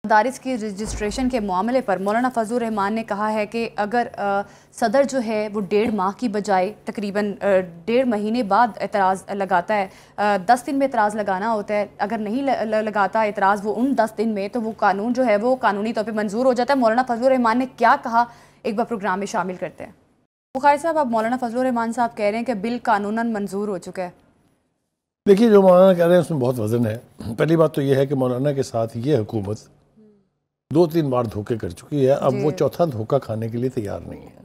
مدارس کی رجسٹریشن کے معاملے پر مولانا فضل الرحمان نے کہا ہے کہ اگر صدر جو ہے وہ 1.5 ماہ کی بجائے تقریباً 1.5 مہینے بعد اعتراض لگاتا ہے، 10 دن میں اعتراض لگانا ہوتا ہے، اگر نہیں لگاتا اعتراض وہ ان 10 دن میں، تو وہ قانون جو ہے وہ قانونی طور پہ منظور ہو جاتا ہے۔ مولانا فضل الرحمان نے کیا کہا، ایک بار پروگرام میں شامل کرتے ہیں۔ بخاری صاحب، اب مولانا فضل الرحمان صاحب کہہ رہے ہیں کہ بل قانوناً منظور ہو چکا ہے۔ دیکھیے، جو مولانا کہہ رہے ہیں اس میں بہت وزن ہے۔ پہلی بات تو یہ ہے کہ مولانا کے ساتھ یہ حکومت 2-3 بار دھوکے کر چکی ہے، اب وہ چوتھا دھوکہ کھانے کے لیے تیار نہیں ہے۔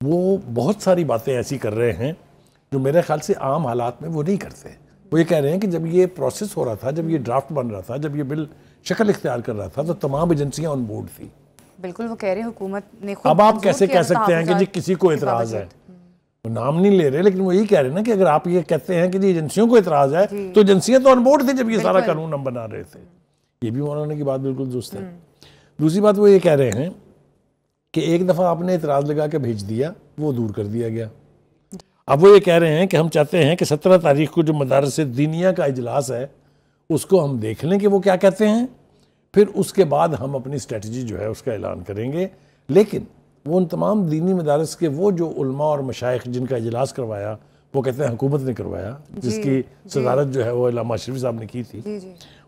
وہ بہت ساری باتیں ایسی کر رہے ہیں جو میرے خیال سے عام حالات میں وہ نہیں کرتے۔ وہ یہ کہہ رہے ہیں کہ جب یہ پروسیس ہو رہا تھا، جب یہ ڈرافٹ بن رہا تھا، جب یہ بل شکل اختیار کر رہا تھا، تو تمام ایجنسیاں آن بورڈ تھی۔ بالکل، وہ کہہ رہے ہیں حکومت نے خود اب آپ کیسے کہہ سکتے ہیں کہ جی کسی کو اعتراض ہے؟ وہ نام نہیں لے رہے، لیکن وہ یہی کہہ رہے ہیں نا کہ اگر آپ یہ کہتے ہیں کہ جی ایجنسیوں کو اعتراض ہے، تو ایجنسیاں تو آن بورڈ تھیں جب یہ سارا قانون ہم بنا رہے تھے۔ یہ بھی مولانا کی بات بالکل درست ہے۔ دوسری بات وہ یہ کہہ رہے ہیں کہ ایک دفعہ آپ نے اعتراض لگا کے بھیج دیا، وہ دور کر دیا گیا۔ اب وہ یہ کہہ رہے ہیں کہ ہم چاہتے ہیں کہ 17 تاریخ کو جو مدارس دینیہ کا اجلاس ہے اس کو ہم دیکھ لیں کہ وہ کیا کہتے ہیں، پھر اس کے بعد ہم اپنی اسٹریٹجی جو ہے اس کا اعلان کریں گے۔ لیکن وہ ان تمام دینی مدارس کے وہ جو علماء اور مشائخ جن کا اجلاس کروایا، وہ کہتے ہیں حکومت نے کروایا، جس کی صدارت جو ہے وہ علامہ اشرفی صاحب نے کی تھی،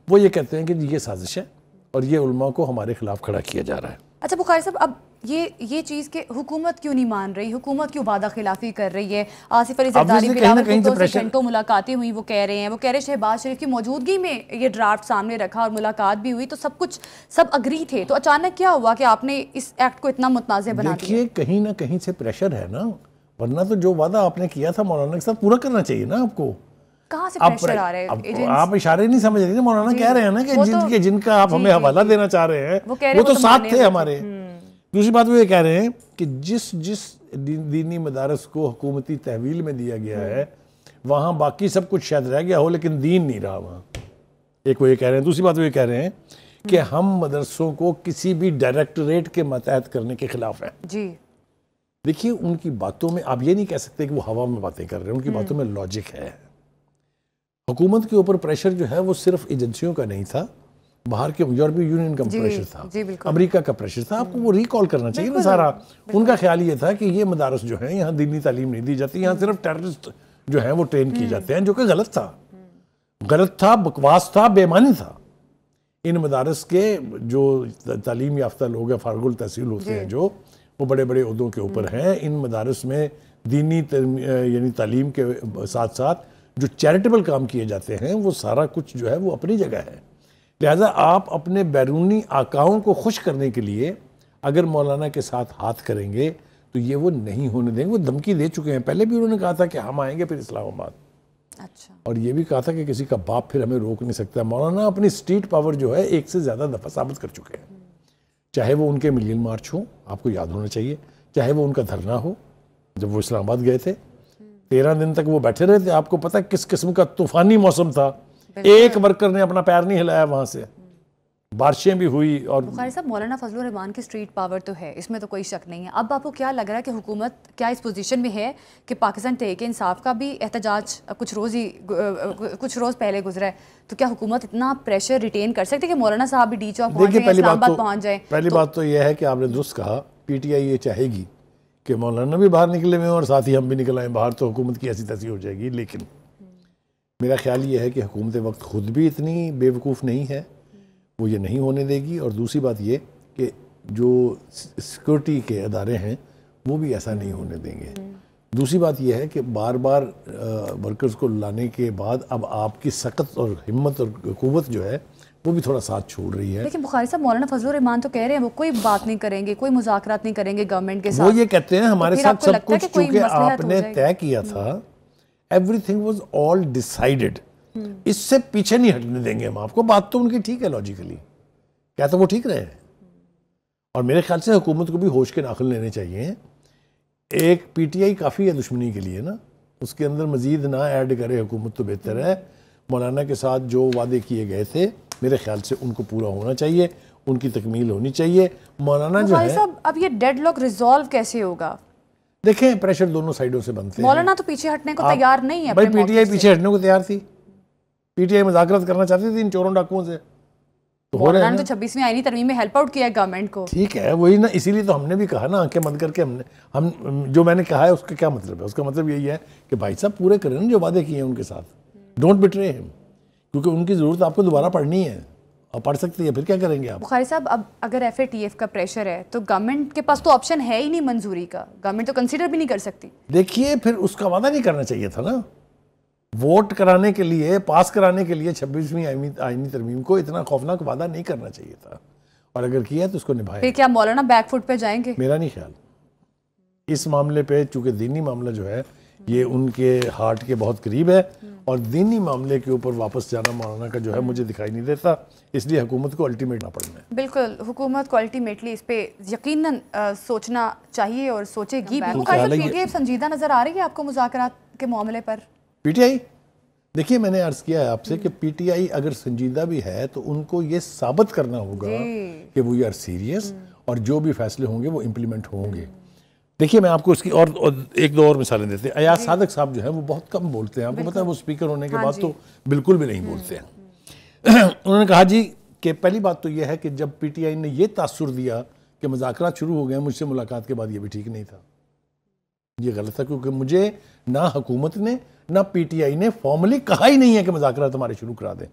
وہ یہ کہتے ہیں کہ یہ سازش ہے اور یہ علماء کو ہمارے خلاف کھڑا کیا جا رہا ہے۔ اچھا بخاری صاحب، اب یہ چیز کہ حکومت کیوں نہیں مان رہی، حکومت کیوں وعدہ خلافی کر رئی ہے؟ آصف علی زرداری بلاول بھٹو سے گھنٹوں ملاقاتیں ہوئی، وہ کہہ رہے شہباز شریف کی موجودگی میں یہ ڈرافٹ سامنے رکھا اور ملاقات بھی ہوئی، تو سب اگری تھے، تو اچانک کیا ہوا کہ آپ نے اس ایکٹ کو اتنا متنازع بنا دیا؟ دیکھیے، کہیں نہ کہیں سے پریشر ہے نا، ورنہ تو جو وعدہ آپ نے کیا تھا مولانا کے ساتھ پورا کرنا چاہیے نا آپ کو۔ کہاں سے پریشر آ رہا ہے؟ آپ اشارے نہیں سمجھ رہی، مولانا کہہ رہے ہیں نا کہ جن کا آپ ہمیں حوالہ دینا چاہ رہے ہیں وہ تو ساتھ تھے ہمارے۔ دوسری بات وہ یہ کہہ رہے ہیں کہ جس دینی مدارس کو حکومتی تحویل میں دیا گیا ہے وہاں باقی سب کچھ شاید رہ گیا ہو لیکن دین نہیں رہا وہاں، ایک وہ یہ کہہ رہے ہیں۔ دوسری بات وہ یہ کہہ رہے ہیں کہ ہم مدرسوں کو کسی بھی ڈائریکٹوریٹ کے ماتحت کرنے کے خلاف ہیں۔ جی دیکھیے، ان کی باتوں میں آپ یہ نہیں کہہ سکتے کہ وہ ہوا میں باتیں کر رہے ہیں، ان کی باتوں میں لاجک ہے۔ حکومت کے اوپر پریشر جو ہے وہ صرف ایجنسیوں کا نہیں تھا، باہر کے یورپی یونین کا پریشر تھا، امریکہ کا پریشر تھا۔ آپ کو وہ ریکال کرنا چاہیے نا سارا۔ ان کا خیال یہ تھا کہ یہ مدارس جو ہیں یہاں دینی تعلیم نہیں دی جاتی، یہاں صرف ٹیررسٹ جو ہیں وہ ٹرین کیے جاتے ہیں، جو کہ غلط تھا، بکواس تھا، بے ایمانی تھا۔ ان مدارس کے جو تعلیم یافتہ لوگ ہیں، فارغ التحصیل ہوتے ہیں جو، وہ بڑے بڑے عہدوں کے اوپر ہیں۔ ان مدارس میں دینی یعنی تعلیم کے ساتھ ساتھ جو چیریٹیبل کام کیے جاتے ہیں وہ سارا کچھ جو ہے وہ اپنی جگہ ہے۔ لہٰذا آپ اپنے بیرونی آقاؤں کو خوش کرنے کے لیے اگر مولانا کے ساتھ ہاتھ کریں گے تو یہ وہ نہیں ہونے دیں گے۔ وہ دھمکی دے چکے ہیں، پہلے بھی انہوں نے کہا تھا کہ ہم آئیں گے پھر اسلام آباد، اور یہ بھی کہا تھا کہ کسی کا باپ پھر ہمیں روک نہیں سکتا۔ مولانا اپنی اسٹریٹ پاور جو ہے ایک سے زیادہ دفعہ ثابت کر چکے ہیں، چاہے وہ ان کے ملین مارچ ہو، آپ کو یاد ہونا چاہیے، چاہے وہ ان کا دھرنا ہو جب وہ اسلام آباد گئے تھے، 13 دن تک وہ بیٹھے رہے تھے۔ آپ کو پتہ کس قسم کا طوفانی موسم تھا، ایک ورکر نے اپنا پیر نہیں ہلایا وہاں سے، بارشیں بھی ہوئی۔ اور بخاری صاحب، مولانا فضل الرحمان کی اسٹریٹ پاور تو ہے، اس میں تو کوئی شک نہیں ہے۔ اب آپ کو کیا لگ رہا ہے کہ حکومت کیا اس پوزیشن میں ہے کہ پاکستان تحریک انصاف کا بھی احتجاج کچھ روز پہلے گزرا ہے، تو کیا حکومت اتنا پریشر ریٹین کر سکتے کہ مولانا صاحب بھی ڈی چوک پہنچ جائیں، اسلام آباد پہنچ جائیں؟ پہلی بات تو یہ ہے کہ آپ نے درست کہا، پی ٹی آئی یہ چاہے گی کہ مولانا بھی باہر نکلے ہوئے اور ساتھ ہی ہم بھی نکل آئیں باہر، تو حکومت کی ایسی تیسی ہو جائے گی۔ لیکن میرا خیال یہ ہے کہ حکومت وقت خود بھی اتنی بے وقوف نہیں ہے، وہ یہ نہیں ہونے دے گی۔ اور دوسری بات یہ کہ جو سیکورٹی کے ادارے ہیں وہ بھی ایسا نہیں ہونے دیں گے۔ دوسری بات یہ ہے کہ بار بار ورکرز کو لانے کے بعد اب آپ کی سخت اور ہمت اور قوت جو ہے وہ بھی تھوڑا ساتھ چھوڑ رہی ہے۔ لیکن بخاری صاحب، مولانا فضل الرحمان تو کہہ رہے ہیں وہ کوئی بات نہیں کریں گے، کوئی مذاکرات نہیں کریں گے گورنمنٹ کے ساتھ۔ وہ یہ کہتے ہیں ہمارے ساتھ سب کچھ چونکہ آپ نے طے کیا تھا، everything was all decided, اس سے پیچھے نہیں ہٹنے دیں گے ہم آپ کو۔ بات تو ان کی ٹھیک ہے لاجیکلی، کیا تو وہ ٹھیک رہے ہیں، اور میرے خیال سے حکومت کو بھی ہوش کے ناخن لینے چاہیے۔ ایک پی ٹی آئی کافی ہے دشمنی کے لیے نا، اس کے اندر مزید نہ ایڈ کرے حکومت تو بہتر ہے۔ مولانا کے ساتھ جو وعدے کیے گئے تھے میرے خیال سے ان کو پورا ہونا چاہیے، ان کی تکمیل ہونی چاہیے۔ مولانا جو ہے اب یہ ڈیڈ لاک ریزالو کیسے ہوگا؟ دیکھیں، پریشر دونوں سائیڈوں سے بنتے ہیں۔ مولانا تو پیچھے ہٹنے کو تیار نہیں ہے، بھائی پی ٹی آئی پیچھے ہٹنے کو تیار تھی، پی ٹی آئی مذاکرات کرنا چاہتی تھی ان چوروں ڈاکوؤں سے، تو ہو رہا ہے مولانا تو 26ویں آئینی ترمیم میں ہیلپ آؤٹ کیا ہے گورنمنٹ کو. ٹھیک ہے وہی نا, اسی لیے تو ہم نے بھی کہا نا آنکھیں بند کر کے ہم جو میں نے کہا ہے اس کا کیا مطلب ہے, اس کا مطلب یہی ہے کہ بھائی صاحب پورے کریں نا جو وعدے کیے ہیں ان کے ساتھ, ڈونٹ بٹرے ہم, کیونکہ ان کی ضرورت آپ کو دوبارہ پڑھنی ہے اور پڑھ سکتی ہے, پھر کیا کریں گے آپ. بخاری صاحب اب اگر FATF کا پریشر ہے تو گورنمنٹ کے پاس تو آپشن ہے ہی نہیں منظوری کا, گورنمنٹ تو کنسیڈر بھی نہیں کر سکتی. دیکھیے پھر اس کا وعدہ نہیں کرنا چاہیے تھا نا, ووٹ کرانے کے لیے, پاس کرانے کے لیے 26ویں آئینی ترمیم کو اتنا خوفناک وعدہ نہیں کرنا چاہیے تھا, اور اگر کیا تو اس کو نبھائے. پھر کیا مولانا بیک فٹ پہ جائیں گے؟ میرا نہیں خیال اس معاملے پہ, چونکہ دینی معاملہ جو ہے یہ ان کے ہارٹ کے بہت قریب ہے, اور دینی معاملے کے اوپر واپس جانا مولانا کا جو ہے مجھے دکھائی نہیں دیتا, اس لیے حکومت کو الٹیمیٹ نہ پڑنا ہے. بالکل, حکومت کو الٹیمیٹلی اس پہ یقیناً سوچنا چاہیے اور سوچے گی بھی. PTI سنجیدہ نظر آ رہی ہے آپ کو مذاکرات کے معاملے پر؟ PTI دیکھیے میں نے عرض کیا ہے آپ سے کہ PTI اگر سنجیدہ بھی ہے تو ان کو یہ ثابت کرنا ہوگا کہ وہ آر سیریس, اور جو بھی فیصلے ہوں گے وہ امپلیمنٹ ہوں گے. دیکھیے میں آپ کو اس کی اور ایک دو اور مثالیں دیتے ہیں. ایاز صادق صاحب جو ہیں وہ بہت کم بولتے ہیں, آپ کو پتہ ہے وہ اسپیکر ہونے کے بعد تو بالکل بھی نہیں بولتے ہیں. انہوں نے کہا جی کہ پہلی بات تو یہ ہے کہ جب PTI نے یہ تاثر دیا کہ مذاکرات شروع ہو گئے مجھ سے ملاقات کے بعد, یہ بھی ٹھیک نہیں تھا, یہ غلط تھا, کیونکہ مجھے نہ حکومت نے نہ PTI نے فارملی کہا ہی نہیں ہے کہ مذاکرات ہمارے شروع کرا دیں.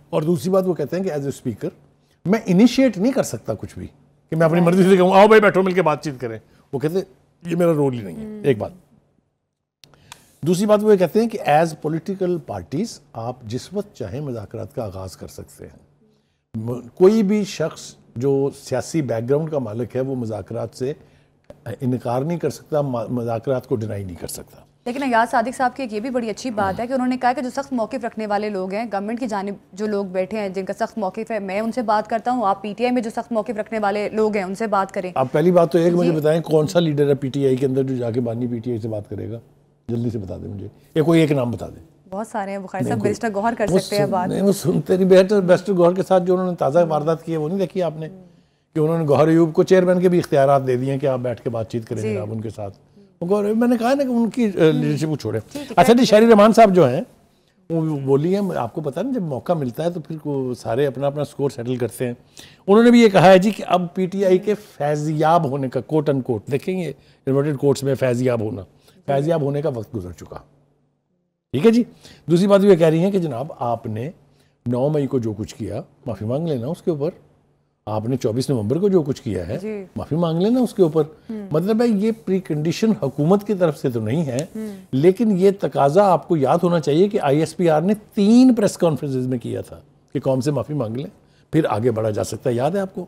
اور دوسری بات وہ کہتے ہیں کہ ایز اے اسپیکر میں انیشیٹ نہیں کر سکتا کچھ بھی, کہ میں اپنی مرضی سے کہوں آؤ بھائی بیٹھو مل کے بات چیت کریں. وہ کہتے ہیں یہ میرا رول ہی نہیں ہے, ایک بات. دوسری بات وہ یہ کہتے ہیں کہ ایز پولیٹیکل پارٹیز آپ جس وقت چاہیں مذاکرات کا آغاز کر سکتے ہیں. کوئی بھی شخص جو سیاسی بیک گراؤنڈ کا مالک ہے وہ مذاکرات سے انکار نہیں کر سکتا, مذاکرات کو ڈینائی نہیں کر سکتا. لیکن ایاز صادق صاحب کی ایک یہ بھی بڑی اچھی بات ہے کہ انہوں نے کہا کہ جو سخت موقف رکھنے والے لوگ ہیں, گورنمنٹ کی جانب جو لوگ بیٹھے ہیں جن کا سخت موقف ہے, میں ان سے بات کرتا ہوں, آپ PTI میں جو سخت موقف رکھنے والے لوگ ہیں ان سے بات کریں. آپ پہلی بات تو یہ کہ مجھے بتائیں کون سا لیڈر ہے PTI کے اندر جو جا کے بانی PTI سے بات کرے گا, جلدی سے بتا دیں مجھے, یا کوئی ایک نام بتا دیں. بہت سارے ہیں بخاری صاحب, بیرسٹر گوہر کر سکتے ہیں بات. نہیں وہ سنتے نہیں, بیرسٹر گوہر کے ساتھ جو انہوں نے تازہ واردات کی ہے وہ نہیں دیکھی آپ نے, کہ انہوں نے گوہر ایوب کو چیئرمین کے بھی اختیارات دے دیے کہ آپ بیٹھ کے بات چیت کریں آپ ان کے ساتھ. میں نے کہا نا کہ ان کی لیڈرشپ کو چھوڑے. اچھا جی, شہری رحمان صاحب جو ہیں وہ بولی ہیں, آپ کو پتا نا جب موقع ملتا ہے تو پھر سارے اپنا اپنا سکور سیٹل کرتے ہیں. انہوں نے بھی یہ کہا ہے جی کہ اب PTI کے فیضیاب ہونے کا کوٹ ان کوٹ, دیکھیں گے انورٹڈ کوٹس میں فیضیاب ہونے کا وقت گزر چکا. ٹھیک ہے جی. دوسری بات یہ کہہ رہی ہیں کہ جناب آپ نے 9 مئی کو جو کچھ کیا معافی مانگ لینا اس کے اوپر, آپ نے 24 نومبر کو جو کچھ کیا ہے معافی مانگ لینا اس کے اوپر. مطلب ہے یہ پری کنڈیشن حکومت کی طرف سے تو نہیں ہے, لیکن یہ تقاضا آپ کو یاد ہونا چاہیے کہ ISPR نے 3 پریس کانفرنسز میں کیا تھا کہ قوم سے معافی مانگ لیں پھر آگے بڑھا جا سکتا ہے. یاد ہے آپ کو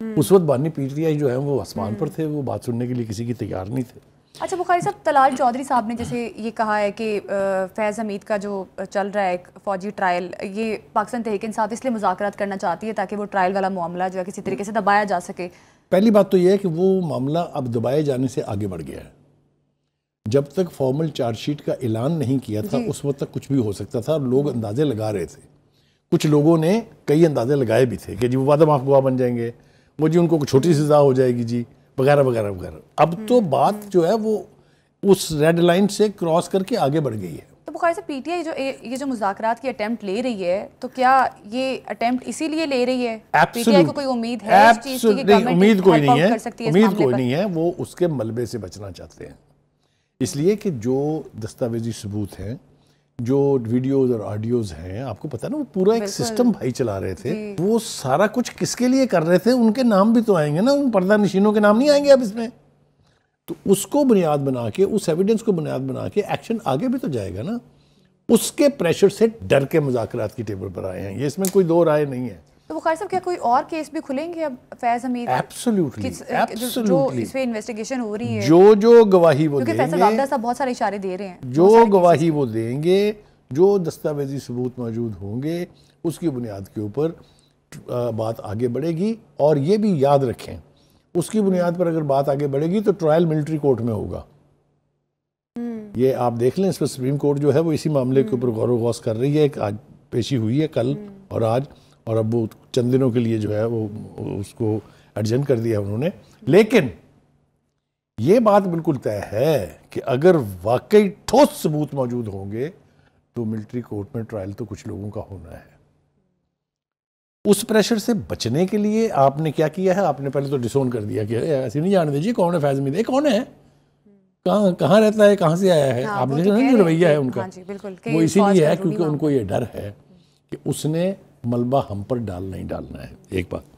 اس وقت بانی PTI جو ہے وہ آسمان پر تھے, وہ بات سننے کے لیے کسی کی تیار نہیں تھے. اچھا بخاری صاحب, طلال چودھری صاحب نے جیسے یہ کہا ہے کہ فیض حمید کا جو چل رہا ہے فوجی ٹرائل, یہ پاکستان تحریک انصاف اس لیے مذاکرات کرنا چاہتی ہے تاکہ وہ ٹرائل والا معاملہ جو ہے کسی طریقے سے دبایا جا سکے. پہلی بات تو یہ ہے کہ وہ معاملہ اب دبائے جانے سے آگے بڑھ گیا ہے. جب تک فارمل چارج شیٹ کا اعلان نہیں کیا تھا اس وقت تک کچھ بھی ہو سکتا تھا, لوگ اندازے لگا رہے تھے. کچھ لوگوں نے کئی اندازے لگائے بھی تھے کہ جی وہ وعدہ معاف گواہ بن جائیں گے, وہ جی ان کو چھوٹی سزا ہو جائے گی جی, وغیرہ وغیرہ وغیرہ. اب تو بات جو ہے وہ اس ریڈ لائن سے کراس کر کے آگے بڑھ گئی ہے. تو بخاری صاحب PTI جو مذاکرات کی اٹیمپٹ لے رہی ہے تو کیا یہ اٹیمپٹ اسی لیے لے رہی ہے؟ PTI کو کوئی امید ہے اس چیز کی کہ امید کوئی نہیں ہے, کر سکتی ہے, امید کوئی نہیں ہے. وہ اس کے ملبے سے بچنا چاہتے ہیں, اس لیے کہ جو دستاویزی ثبوت ہیں, جو ویڈیوز اور آڈیوز ہیں, آپ کو پتہ نا وہ پورا ایک سسٹم بھائی چلا رہے تھے, وہ سارا کچھ کس کے لیے کر رہے تھے, ان کے نام بھی تو آئیں گے نا, ان پردہ نشینوں کے نام نہیں آئیں گے اب اس میں. تو اس کو بنیاد بنا کے, اس ایویڈنس کو بنیاد بنا کے ایکشن آگے بھی تو جائے گا نا. اس کے پریشر سے ڈر کے مذاکرات کی ٹیبل پر آئے ہیں, یہ اس میں کوئی دو رائے نہیں ہے. تو بخاری صاحب کیا کوئی اور کیس بھی کھلیں گے اب فیض حمید؟ ایبسلیوٹلی, جو اس پہ انویسٹیگیشن ہو رہی ہے, جو گواہی وہ دیں گے, فیصل عابدہ صاحب بہت سارے اشارے دے رہے ہیں, جو گواہی وہ دیں گے, جو دستاویزی ثبوت موجود ہوں گے, اس کی بنیاد کے اوپر بات آگے بڑھے گی. اور یہ بھی یاد رکھیں, اس کی بنیاد پر اگر بات آگے بڑھے گی تو ٹرائل ملٹری کورٹ میں ہوگا. یہ آپ دیکھ لیں, اس پر سپریم کورٹ جو ہے وہ اسی معاملے کے اوپر غور و غوص کر رہی ہے. ایک آج پیشی ہوئی ہے کل اور آج, اور اب وہ چند دنوں کے لیے جو ہے وہ اس کو ایڈجن کر دیا انہوں نے. لیکن یہ بات بالکل طے ہے کہ اگر واقعی ٹھوس ثبوت موجود ہوں گے تو ملٹری کورٹ میں ٹرائل تو کچھ لوگوں کا ہونا ہے. اس پریشر سے بچنے کے لیے آپ نے کیا کیا ہے؟ آپ نے پہلے تو ڈسون کر دیا کہ ایسے نہیں جانے دیجیے، کون ہے فیض حمید، کون ہے، کہاں رہتا ہے، کہاں سے آیا ہے؟ آپ نے دیکھا نا جو رویہ ہے ان کا، وہ اسی لیے ہے کیونکہ ان کو یہ ڈر ہے کہ اس نے ملبہ ہم پر ڈالنا ہی ڈالنا ہے، ایک بات۔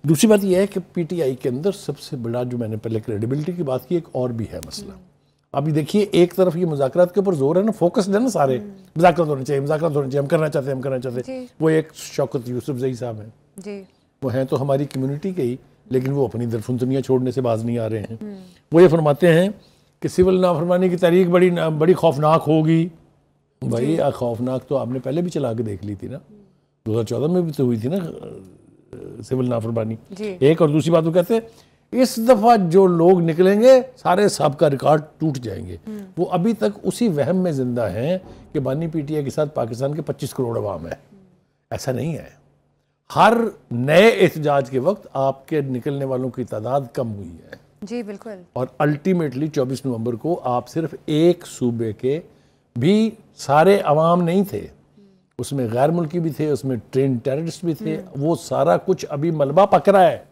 دوسری بات یہ ہے کہ پی ٹی آئی کے اندر سب سے بڑا، جو میں نے پہلے کریڈیبلٹی کی بات کی، ایک اور بھی ہے مسئلہ۔ ابھی دیکھیے ایک طرف یہ مذاکرات کے اوپر زور ہے نا، فوکسڈ ہے نا سارے، مذاکرات ہونے چاہیے، مذاکرات ہونے چاہیے، ہم کرنا چاہتے ہیں۔ وہ ایک شوکت یوسف زئی صاحب ہیں، وہ ہیں تو ہماری کمیونٹی کے ہی، لیکن وہ اپنی درفنتنیاں چھوڑنے سے باز نہیں آ رہے ہیں۔ وہ یہ فرماتے ہیں کہ سول نافرمانی کی تحریک بڑی خوفناک ہوگی۔ بھائی خوفناک تو آپ نے پہلے بھی چلا کے دیکھ لی تھی نا، 2014 میں بھی تو ہوئی تھی نا سول نافرمانی، ایک۔ اور دوسری بات وہ کہتے ہیں اس دفعہ جو لوگ نکلیں گے سارے سابقہ ریکارڈ ٹوٹ جائیں گے۔ وہ ابھی تک اسی وہم میں زندہ ہیں کہ بانی پی ٹی آئی کے ساتھ پاکستان کے 25 کروڑ عوام ہے۔ ایسا نہیں ہے، ہر نئے احتجاج کے وقت آپ کے نکلنے والوں کی تعداد کم ہوئی ہے۔ جی بالکل۔ اور الٹیمیٹلی 24 نومبر کو آپ صرف ایک صوبے کے بھی سارے عوام نہیں تھے، اس میں غیر ملکی بھی تھے، اس میں ٹرین ٹیررسٹ بھی تھے، وہ سارا کچھ ابھی ملبہ پکڑا ہے،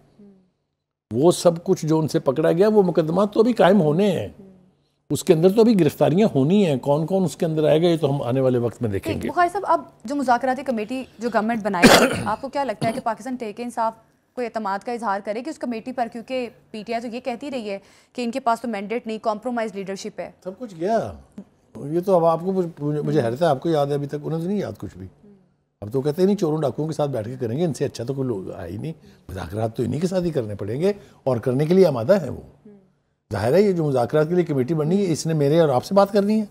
وہ سب کچھ جو ان سے پکڑا گیا وہ مقدمات تو ابھی قائم ہونے ہیں، اس کے اندر تو ابھی گرفتاریاں ہونی ہیں، کون کون اس کے اندر آئے گا یہ تو ہم آنے والے وقت میں دیکھیں گے۔ بخاری صاحب، اب جو مذاکراتی کمیٹی جو گورنمنٹ بنائے، آپ کو کیا لگتا ہے کہ پاکستان تحریک انصاف کوئی اعتماد کا اظہار کرے کہ اس کمیٹی پر، کیونکہ پی ٹی آئی تو یہ کہتی رہی ہے کہ ان کے پاس تو مینڈیٹ نہیں، کمپرومائز لیڈرشپ ہے؟ سب کچھ گیا یہ تو، اب آپ کو مجھے حیرت ہے آپ کو یاد ہے، ابھی تک انہیں تو نہیں یاد کچھ بھی۔ اب تو کہتے ہیں نہیں چوروں ڈاکوؤں کے ساتھ بیٹھ کے کریں گے، ان سے اچھا تو کوئی لوگ آئے ہی نہیں، مذاکرات تو انہی کے ساتھ ہی کرنے پڑیں گے، اور کرنے کے لیے آمادہ ہیں وہ۔ ظاہر ہے یہ جو مذاکرات کے لیے کمیٹی بننی ہے، اس نے میرے اور آپ سے بات کرنی ہے،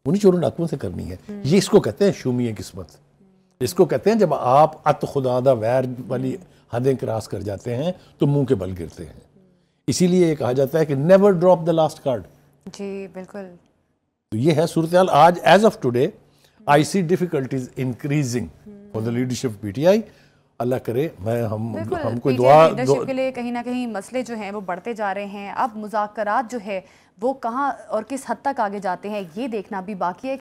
انہی چوروں ڈاکوؤں سے کرنی ہے۔ یہ اس کو کہتے ہیں شومی قسمت، اس کو کہتے ہیں جب آپ ات خدا دا ویر والی حدیں کراس کر جاتے ہیں تو منہ کے بل گرتے ہیں۔ اسی لیے یہ کہا جاتا ہے کہ never drop the last card. جی بالکل۔ تو یہ ہے صورتحال آج as of today. I see difficulties increasing for the leadership P T I. اللہ کرے ہم کوئی دعا لیڈرشپ کے لیے کہیں نہ کہیں مسئلے جو ہیں وہ بڑھتے جا رہے ہیں، اب مذاکرات جو ہے وہ کہاں اور کس حد تک آگے جاتے ہیں یہ دیکھنا بھی باقی ہے۔